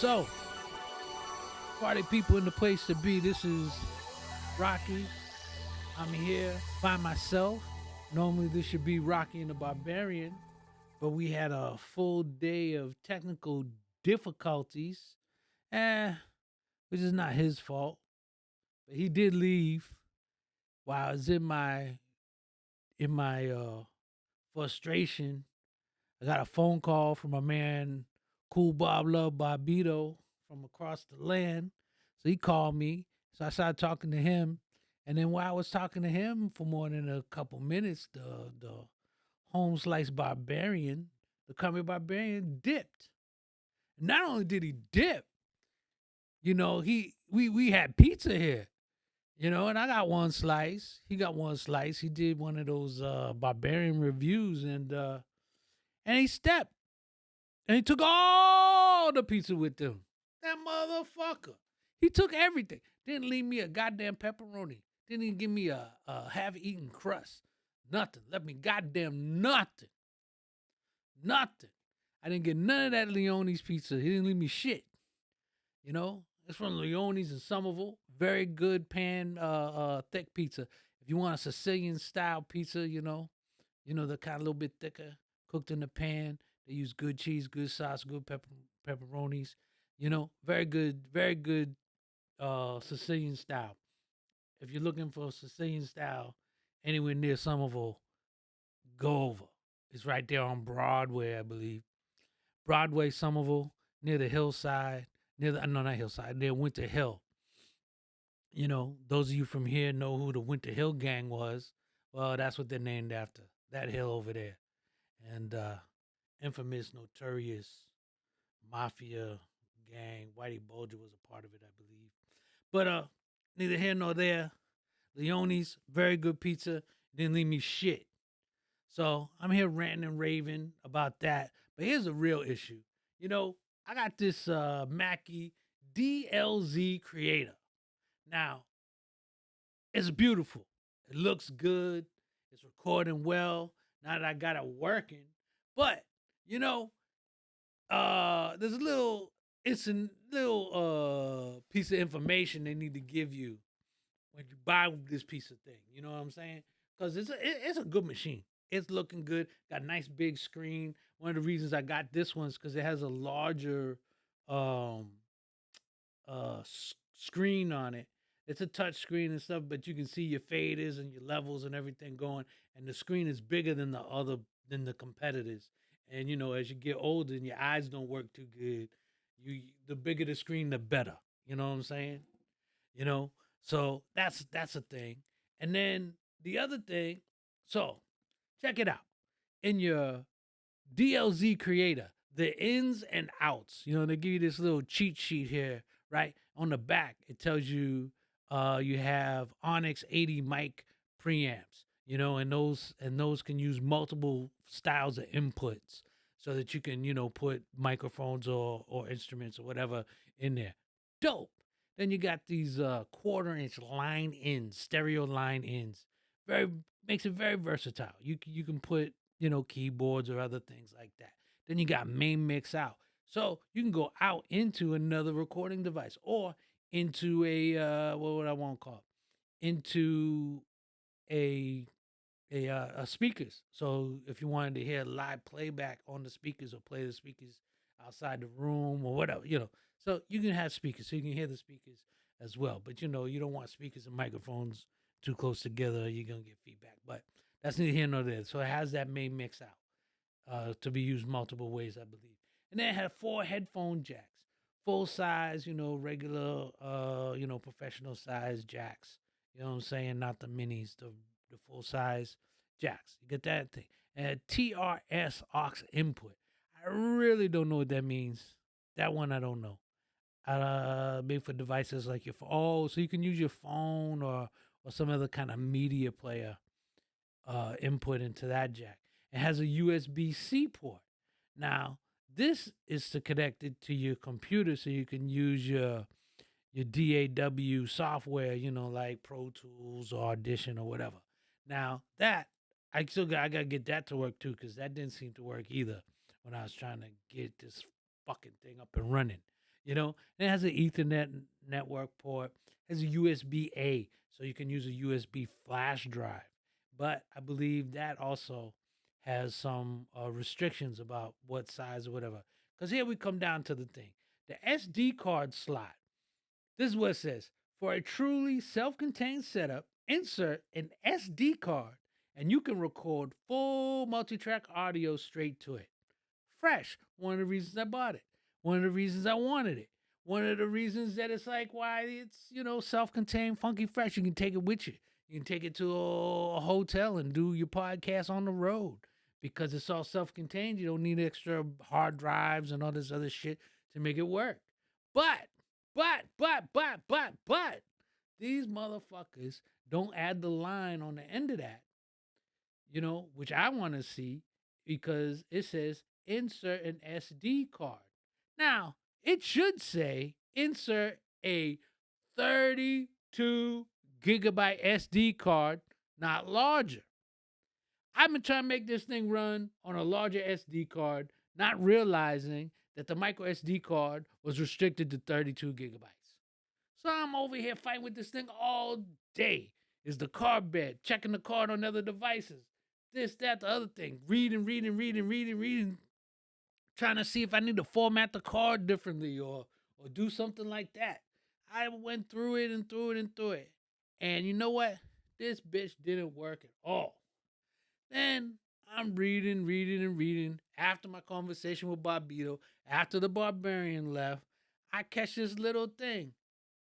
So, party people in the place to be. This is Rocky. I'm here by myself. Normally, this should be Rocky and the Barbarian, but we had a full day of technical difficulties, which is not his fault. But he did leave while I was in my frustration. I got a phone call from a man, Cool Bob Love Bobbito from across the land. So he called me. So I started talking to him. And then while I was talking to him for more than a couple minutes, the home slice barbarian, the comedy barbarian, dipped. Not only did he dip, we had pizza here. And I got one slice. He got one slice. He did one of those barbarian reviews and he stepped. And he took all the pizza with him. That motherfucker. He took everything. Didn't leave me a goddamn pepperoni. Didn't even give me a half-eaten crust. Nothing. Left me goddamn nothing. Nothing. I didn't get none of that Leone's pizza. He didn't leave me shit. It's from Leone's in Somerville. Very good pan, thick pizza. If you want a Sicilian-style pizza, the kind of a little bit thicker, cooked in the pan. They use good cheese, good sauce, good pepperonis. Very good Sicilian style. If you're looking for Sicilian style anywhere near Somerville, go over. It's right there on Broadway, I believe. Broadway, Somerville, near the hillside, not hillside, near Winter Hill. Those of you from here know who the Winter Hill gang was. Well, that's what they're named after. That hill over there. And infamous, notorious mafia gang. Whitey Bulger was a part of it, I believe. But neither here nor there. Leone's, very good pizza. Didn't leave me shit. So I'm here ranting and raving about that. But here's a real issue. I got this Mackie DLZ Creator. Now, it's beautiful. It looks good. It's recording well. Now that I got it working. But, there's a little piece of information they need to give you when you buy this piece of thing. You know what I'm saying? Because it's a good machine. It's looking good. Got a nice big screen. One of the reasons I got this one is because it has a larger screen on it. It's a touch screen and stuff, but you can see your faders and your levels and everything going. And the screen is bigger than the competitors. And as you get older and your eyes don't work too good, the bigger the screen, the better. You know what I'm saying? So that's a thing. And then the other thing, so check it out. In your DLZ Creator, the ins and outs, they give you this little cheat sheet here, right? On the back, it tells you you have Onyx 80 mic preamps, and those can use multiple styles of inputs so that you can, put microphones or instruments or whatever in there. Dope. Then you got these quarter-inch line ins, stereo line ins. Makes it very versatile. You can put keyboards or other things like that. Then you got main mix out, so you can go out into another recording device or into a what would I want to call it? Into a speakers. So if you wanted to hear live playback on the speakers or play the speakers outside the room or whatever, so you can have speakers, so you can hear the speakers as well. But you don't want speakers and microphones too close together. You're gonna get feedback. But that's neither here nor there. So it has that main mix out to be used multiple ways, I believe. And then it had 4 headphone jacks, full size, regular, professional size jacks. You know what I'm saying? Not the minis, the full size jacks. You get that thing. And TRS aux input. I really don't know what that means. That one I don't know. Made for devices like your phone. Oh, so you can use your phone or some other kind of media player input into that jack. It has a USB-C port. Now, this is to connect it to your computer so you can use your DAW software, like Pro Tools or Audition or whatever. Now, that I gotta get that to work too, because that didn't seem to work either when I was trying to get this fucking thing up and running. And it has an Ethernet network port, has a USB A, so you can use a USB flash drive. But I believe that also has some restrictions about what size or whatever. Because here we come down to the thing, the SD card slot. This is what it says: for a truly self-contained setup, insert an SD card, and you can record full multi-track audio straight to it. Fresh. One of the reasons I bought it. One of the reasons I wanted it. One of the reasons that it's like why it's, self-contained, funky fresh. You can take it with you. You can take it to a hotel and do your podcast on the road because it's all self-contained. You don't need extra hard drives and all this other shit to make it work. But these motherfuckers don't add the line on the end of that, which I want to see because it says insert an SD card. Now, it should say insert a 32 gigabyte SD card, not larger. I've been trying to make this thing run on a larger SD card, not realizing that the micro SD card was restricted to 32 gigabytes. So I'm over here fighting with this thing all day. Is the card bed, checking the card on other devices, this, that, the other thing, reading, trying to see if I need to format the card differently or do something like that. I went through it and through it and through it. And you know what? This bitch didn't work at all. Then I'm reading. After my conversation with Bobbito, after the Barbarian left, I catch this little thing.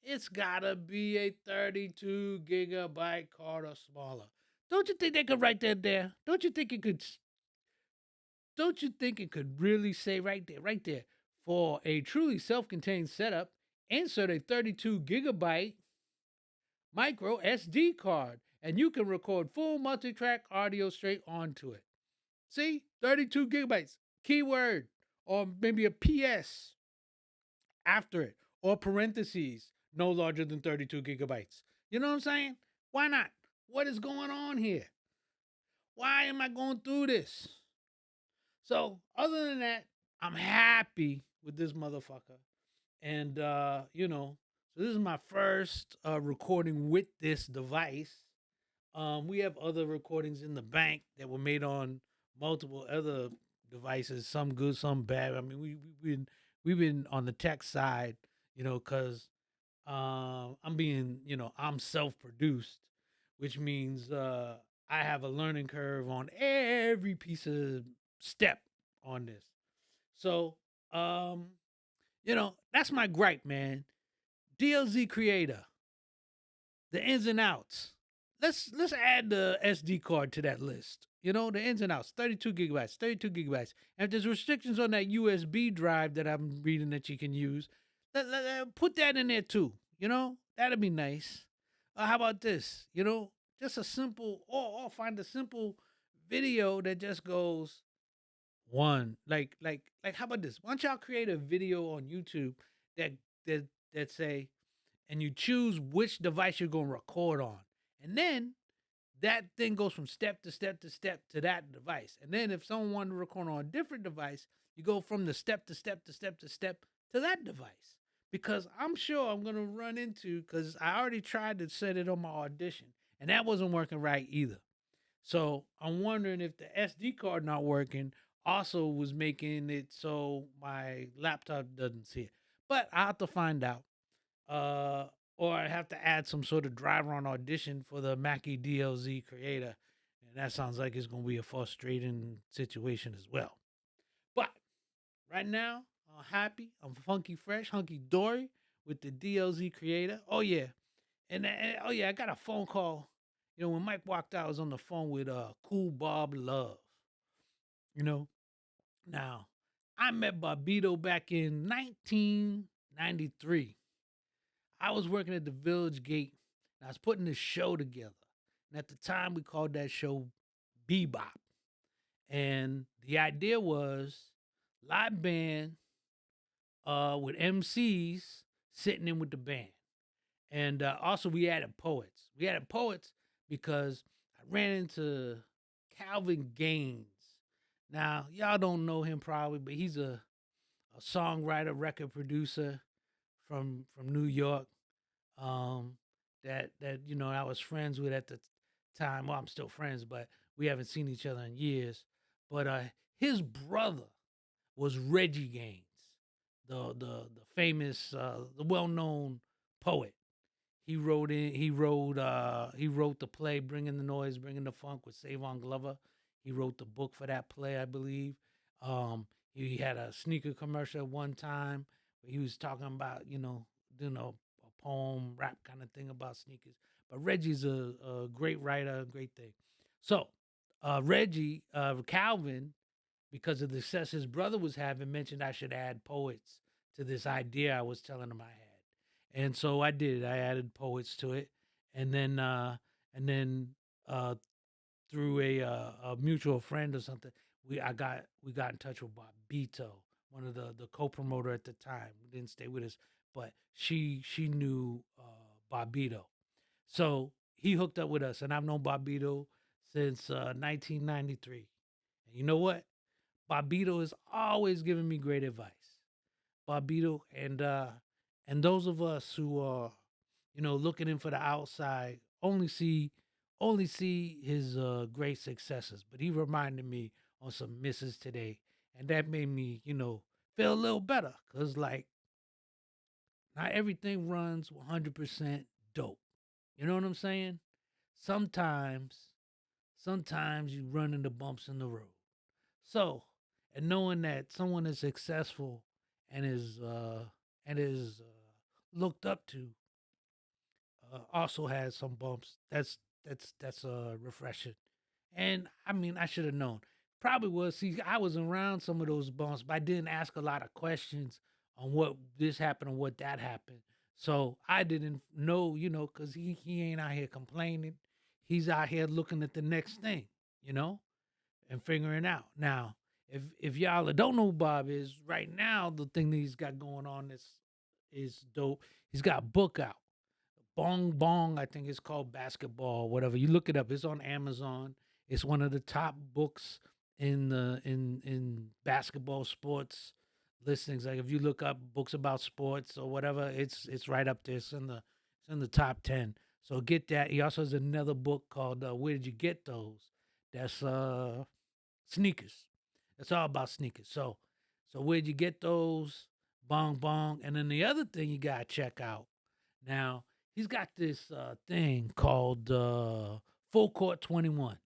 It's gotta be a 32 gigabyte card or smaller. Don't you think they could write that there? Don't you think it could? Don't you think it could really say right there, for a truly self-contained setup, insert a 32 gigabyte micro SD card, and you can record full multi-track audio straight onto it. See, 32 gigabytes, keyword, or maybe a PS after it, or parentheses, no larger than 32 gigabytes. You know what I'm saying? Why not? What is going on here? Why am I going through this? So, other than that, I'm happy with this motherfucker. And, so this is my first recording with this device. We have other recordings in the bank that were made on multiple other devices, some good, some bad. I mean, we've been on the tech side, because I'm self-produced, which means I have a learning curve on every piece of step on this. So, that's my gripe, man. DLZ Creator, the ins and outs. Let's add the SD card to that list. The ins and outs, 32 gigabytes. And if there's restrictions on that USB drive that I'm reading that you can use, put that in there too. That'd be nice. How about this? Just a simple, or find a simple video that just goes one. Like, how about this? Why don't y'all create a video on YouTube that say, and you choose which device you're gonna record on, and then that thing goes from step to step to step to that device. And then if someone wanted to record on a different device, you go from the step to step to step to step to that device. Because I'm sure I'm going to run into, because I already tried to set it on my audition, and that wasn't working right either. So I'm wondering if the SD card not working also was making it so my laptop doesn't see it. But I'll have to find out. Or I have to add some sort of driver on audition for the Mackie DLZ Creator. And that sounds like it's going to be a frustrating situation as well. But right now, I'm happy. I'm funky fresh, hunky dory with the DLZ Creator. Oh, yeah. And I got a phone call. When Mike walked out, I was on the phone with Cool Bob Love. Now, I met Bobbito back in 1993. I was working at the Village Gate, and I was putting this show together. And at the time, we called that show Bebop. And the idea was live band with MCs sitting in with the band. And also, we added poets. We added poets because I ran into Calvin Gaines. Now, y'all don't know him probably, but he's a songwriter, record producer. from New York, um, that I was friends with at the time. Well, I'm still friends, but we haven't seen each other in years. But his brother was Reggie Gaines, the famous, the well known poet. He wrote the play Bringing the Noise, Bringing the Funk with Savon Glover. He wrote the book for that play, I believe. Um, he had a sneaker commercial at one time where he was talking about, doing a poem, rap kind of thing about sneakers. But Reggie's a great writer, a great thing. So, Reggie, Calvin, because of the success his brother was having, mentioned I should add poets to this idea I was telling him I had. And so I did. I added poets to it, and then uh, through a mutual friend or something, we got in touch with Bobbito, one of the co-promoter at the time. Didn't stay with us, but she knew Bobbito, so he hooked up with us, and I've known Bobbito since 1993. And you know what? Bobbito is always giving me great advice. Bobbito, and those of us who are, looking in for the outside only see his great successes. But he reminded me on some misses today, and that made me, feel a little better. Cause like not everything runs 100% dope. You know what I'm saying? Sometimes, sometimes you run into bumps in the road. So, and knowing that someone is successful and is looked up to also has some bumps. That's refreshing. And I mean, I should have known. Probably was. See, I was around some of those bumps, but I didn't ask a lot of questions on what this happened and what that happened. So I didn't know, because he ain't out here complaining. He's out here looking at the next thing, you know and figuring out. Now, if y'all don't know who Bob is right now, the thing that he's got going on is dope. He's got a book out. Bong Bong, I think it's called Basketball, whatever. You look it up. It's on Amazon. It's one of the top books in the in basketball sports listings. Like if you look up books about sports or whatever, it's right up there. It's in the top 10. So get that. He also has another book called Where Did You Get Those? That's sneakers. It's all about sneakers. So where'd you get those? Bong bong. And then the other thing you gotta check out. Now, he's got this thing called Full Court 21.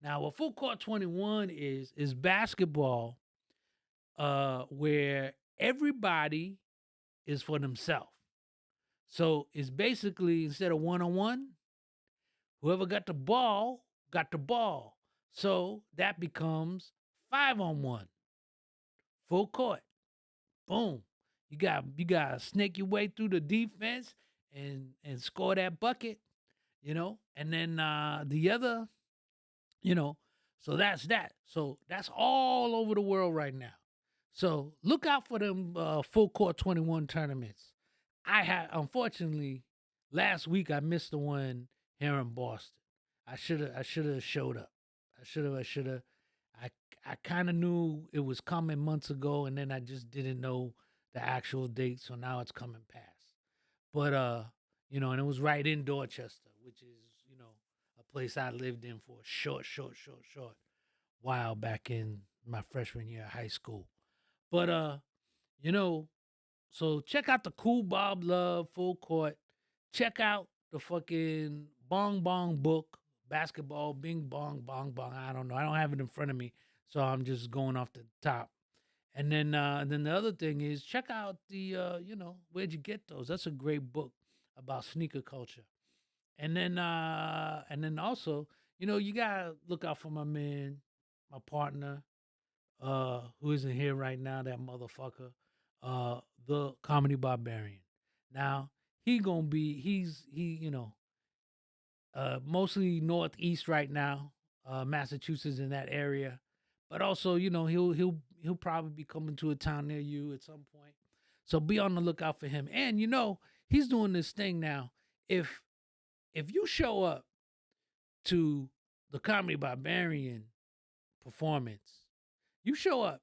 Now, what Full Court 21 is basketball where everybody is for themselves. So it's basically instead of one on one, whoever got the ball. So that becomes 5-on-1, full court. Boom. You got to snake your way through the defense and score that bucket, And then the other, you know. So that's that. So that's all over the world right now. So look out for them full court 21 tournaments. I had unfortunately last week I missed the one here in Boston. I should have showed up. I should have. I I kind of knew it was coming months ago, and then I just didn't know the actual date. So now it's coming past. But and it was right in Dorchester, which is a place I lived in for a short while back in my freshman year of high school. But you know, so check out the Cool Bob Love Full Court. Check out the fucking Bong Bong book, Basketball Bing Bong Bong Bong. I don't know. I don't have it in front of me, so I'm just going off the top. And then the other thing is check out the Where'd You Get Those? That's a great book about sneaker culture. And then also, you gotta look out for my man, my partner, who isn't here right now, that motherfucker, the Comedy Barbarian. Now, he mostly northeast right now, Massachusetts in that area. But also, he'll probably be coming to a town near you at some point. So be on the lookout for him. And he's doing this thing now. If if you show up to the Comedy Barbarian performance, you show up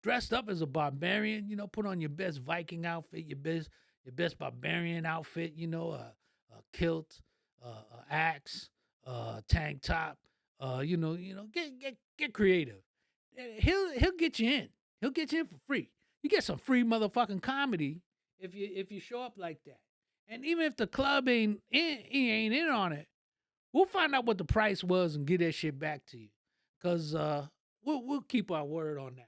dressed up as a barbarian, put on your best Viking outfit, your best barbarian outfit, you know, a kilt, a axe, tank top, get creative. He'll get you in. He'll get you in for free. You get some free motherfucking comedy if you show up like that. And even if the club he ain't in on it, we'll find out what the price was and get that shit back to you. Cause we'll keep our word on that.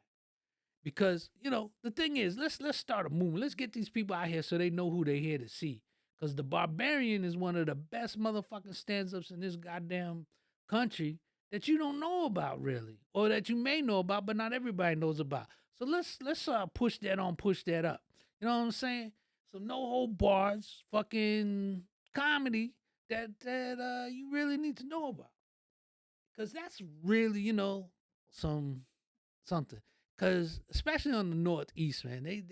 Because, the thing is, let's start a movement. Let's get these people out here so they know who they're here to see. Because the Barbarian is one of the best motherfucking stand-ups in this goddamn country that you don't know about, really. Or that you may know about, but not everybody knows about. So let's push that up. You know what I'm saying? So no hold bars, fucking comedy that you really need to know about. Because that's really, something. Because especially on the Northeast, man, they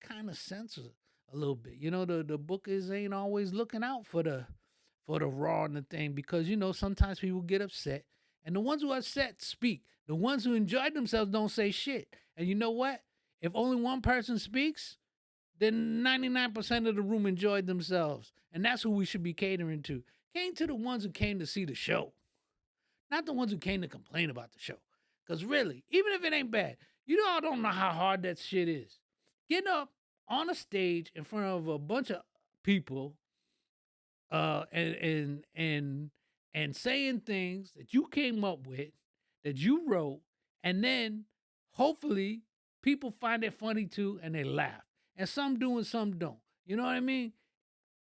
kind of censor a little bit. The bookers ain't always looking out for the raw and the thing because sometimes people get upset, and the ones who are upset speak. The ones who enjoy themselves don't say shit. And you know what? If only one person speaks, then 99% of the room enjoyed themselves, and that's who we should be catering to. Came to the ones who came to see the show, not the ones who came to complain about the show. Because really, even if it ain't bad, I don't know how hard that shit is. Getting up on a stage in front of a bunch of people, and saying things that you came up with, that you wrote, and then hopefully people find it funny too and they laugh. And some do and some don't. You know what I mean?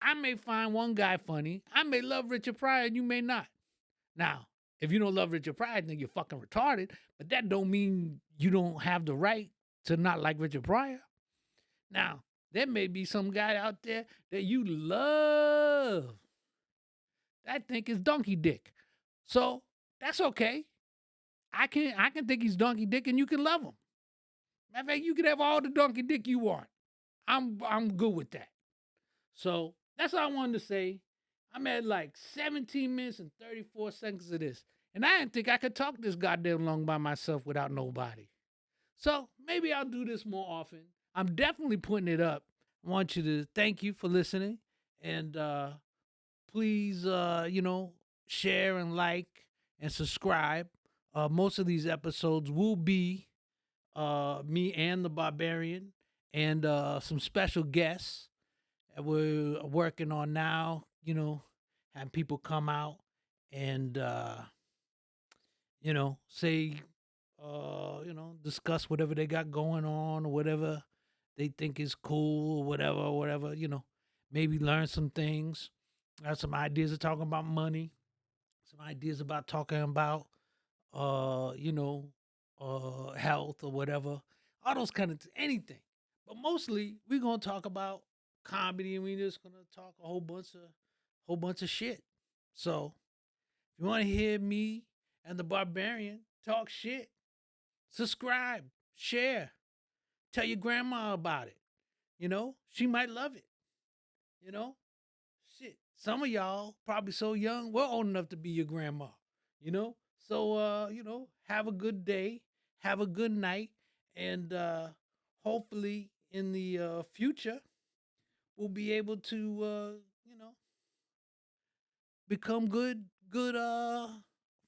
I may find one guy funny. I may love Richard Pryor and you may not. Now, if you don't love Richard Pryor, then you're fucking retarded. But that don't mean you don't have the right to not like Richard Pryor. Now, there may be some guy out there that you love that think is donkey dick. So that's okay. I can think he's donkey dick and you can love him. Matter of fact, you can have all the donkey dick you want. I'm good with that. So that's all I wanted to say. I'm at like 17 minutes and 34 seconds of this. And I didn't think I could talk this goddamn long by myself without nobody. So maybe I'll do this more often. I'm definitely putting it up. I want you to thank you for listening. And please, share and like and subscribe. Most of these episodes will be me and the Barbarian and some special guests that we're working on now, have people come out and, say, discuss whatever they got going on or whatever they think is cool or whatever, maybe learn some things. I have some ideas of talking about money, some ideas about talking about, health or whatever, all those kind of anything. But mostly we're going to talk about comedy and we're just going to talk a whole bunch of shit. So if you want to hear me and the Barbarian talk shit, subscribe, share, tell your grandma about it. She might love it. Shit. Some of y'all probably so young, we're old enough to be your grandma. So have a good day, have a good night, and hopefully in the future we'll be able to become good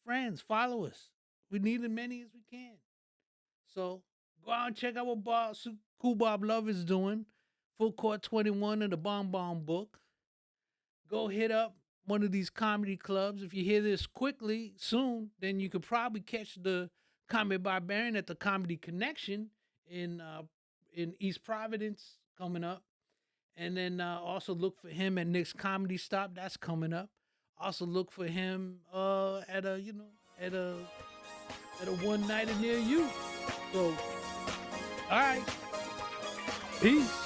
friends, followers. We need as many as we can. So go out and check out what Cool Bob Love is doing. Full Court 21 in the Bomb Bomb book. Go hit up one of these comedy clubs. If you hear this quickly, soon, then you could probably catch the Comedy Barbarian at the Comedy Connection in East Providence coming up. And then also look for him at Nick's Comedy Stop. That's coming up. Also look for him at a one nighter near you. So, all right. Peace.